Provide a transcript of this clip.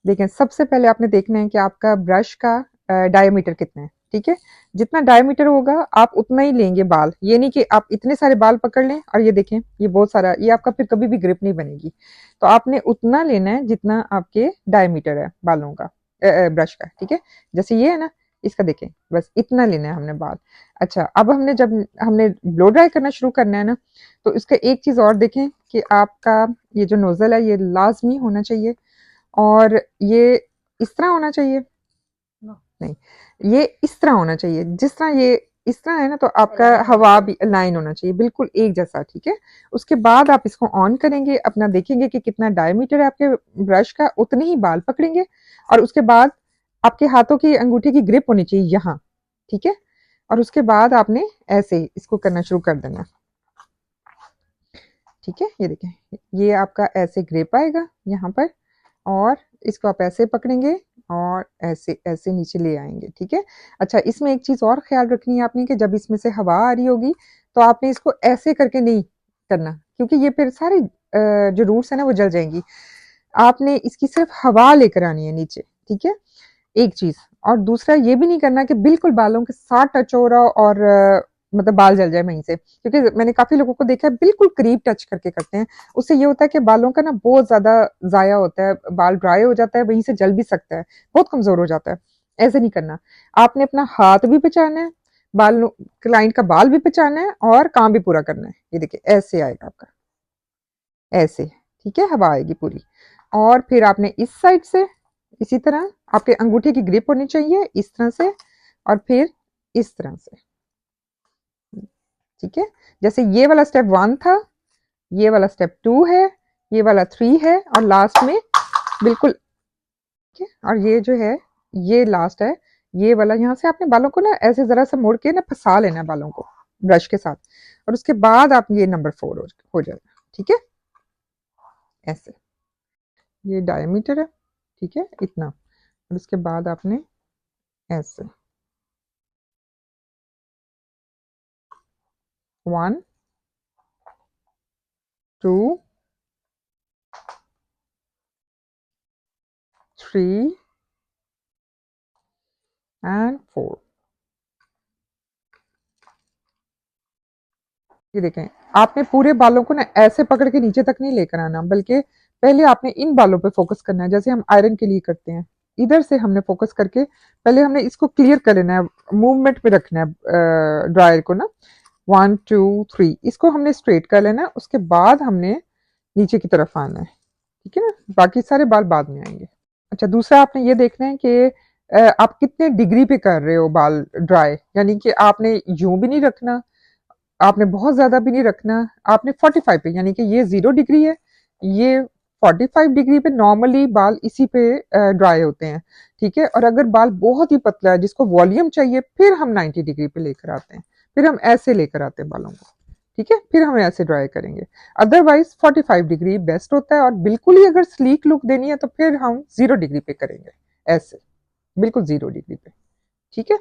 देखें, सबसे पहले आपने देखना है कि आपका ब्रश का डायमीटर कितना है। ठीक है, जितना डायमीटर होगा आप उतना ही लेंगे बाल। ये नहीं कि आप इतने सारे बाल पकड़ लें और ये देखें ये बहुत सारा, ये आपका फिर कभी भी ग्रिप नहीं बनेगी। तो आपने उतना लेना है जितना आपके डायमीटर है बालों का, ब्रश का। ठीक है, जैसे ये है ना, इसका देखें, बस इतना लेना है हमने बाल। अच्छा, अब हमने ब्लो ड्राई करना शुरू करना है ना, तो इसका एक चीज और देखें कि आपका ये जो नोजल है ये लाजमी होना चाहिए, और ये इस तरह होना चाहिए। नहीं, ये इस तरह होना चाहिए, जिस तरह ये इस तरह है ना, तो आपका हवा भी लाइन होना चाहिए बिल्कुल एक जैसा। ठीक है, उसके बाद आप इसको ऑन करेंगे, अपना देखेंगे कि कितना डायमीटर है आपके ब्रश का, उतने ही बाल पकड़ेंगे। और उसके बाद आपके हाथों की अंगूठी की ग्रिप होनी चाहिए यहाँ। ठीक है, और उसके बाद आपने ऐसे इसको करना शुरू कर देना। ठीक है, ये देखें, ये आपका ऐसे ग्रिप आएगा यहाँ पर, और इसको आप ऐसे पकड़ेंगे और ऐसे ऐसे नीचे ले आएंगे। ठीक है, अच्छा, इसमें एक चीज और ख्याल रखनी है आपने कि जब इसमें से हवा आ रही होगी तो आपने इसको ऐसे करके नहीं करना, क्योंकि ये फिर सारी जो रूट्स है ना वो जल जाएंगी। आपने इसकी सिर्फ हवा लेकर आनी है नीचे। ठीक है, एक चीज। और दूसरा ये भी नहीं करना कि बिल्कुल बालों के साथ टच हो रहा हो और मतलब बाल जल जाए वहीं से, क्योंकि मैंने काफी लोगों को देखा है बिल्कुल करीब टच करके करते हैं। उससे ये होता है कि बालों का ना बहुत ज्यादा जाया होता है, बाल ड्राई हो जाता है, वहीं से जल भी सकता है, बहुत कमजोर हो जाता है। ऐसे नहीं करना, आपने अपना हाथ भी बचाना है, बाल, क्लाइंट का बाल भी बचाना है, और काम भी पूरा करना है। ये देखिए ऐसे आएगा आपका, ऐसे। ठीक है, हवा आएगी पूरी। और फिर आपने इस साइड से इसी तरह आपके अंगूठे की ग्रिप होनी चाहिए इस तरह से, और फिर इस तरह से। ठीक है, जैसे ये वाला स्टेप 1 था, ये वाला स्टेप 2 है, ये वाला 3 है, और लास्ट में बिल्कुल। ठीक है, और ये जो है ये लास्ट है। ये वाला यहाँ से आपने बालों को ना ऐसे जरा सा मोड़ के ना फंसा लेना है बालों को ब्रश के साथ, और उसके बाद आप ये नंबर 4 हो जाएगा। ठीक है, ऐसे। ये डायमीटर है, ठीक है, इतना। और उसके बाद आपने ऐसे 1 2 3 एंड 4। ये देखें, आपने पूरे बालों को ना ऐसे पकड़ के नीचे तक नहीं लेकर आना, बल्कि पहले आपने इन बालों पे फोकस करना है, जैसे हम आयरन के लिए करते हैं। इधर से हमने फोकस करके पहले हमने इसको क्लियर कर लेना है, मूवमेंट में रखना है ड्रायर को ना। 1 2 3 इसको हमने स्ट्रेट कर लेना है, उसके बाद हमने नीचे की तरफ आना है। ठीक है ना, बाकी सारे बाल बाद में आएंगे। अच्छा, दूसरा आपने ये देखना है कि आप कितने डिग्री पे कर रहे हो बाल ड्राई, यानी कि आपने यूं भी नहीं रखना, आपने बहुत ज्यादा भी नहीं रखना। आपने 45 पे, यानी कि ये 0 डिग्री है, ये 45 डिग्री पे नॉर्मली बाल इसी पे ड्राई होते हैं। ठीक है, और अगर बाल बहुत ही पतला है जिसको वॉल्यूम चाहिए, फिर हम 90 डिग्री पे लेकर आते हैं, फिर हम ऐसे लेकर आते हैं बालों को। ठीक है, फिर हम ऐसे ड्राई करेंगे। अदरवाइज 45 डिग्री बेस्ट होता है, और बिल्कुल ही अगर स्लीक लुक देनी है तो फिर हम 0 डिग्री पे करेंगे, ऐसे बिल्कुल 0 डिग्री पे। ठीक है।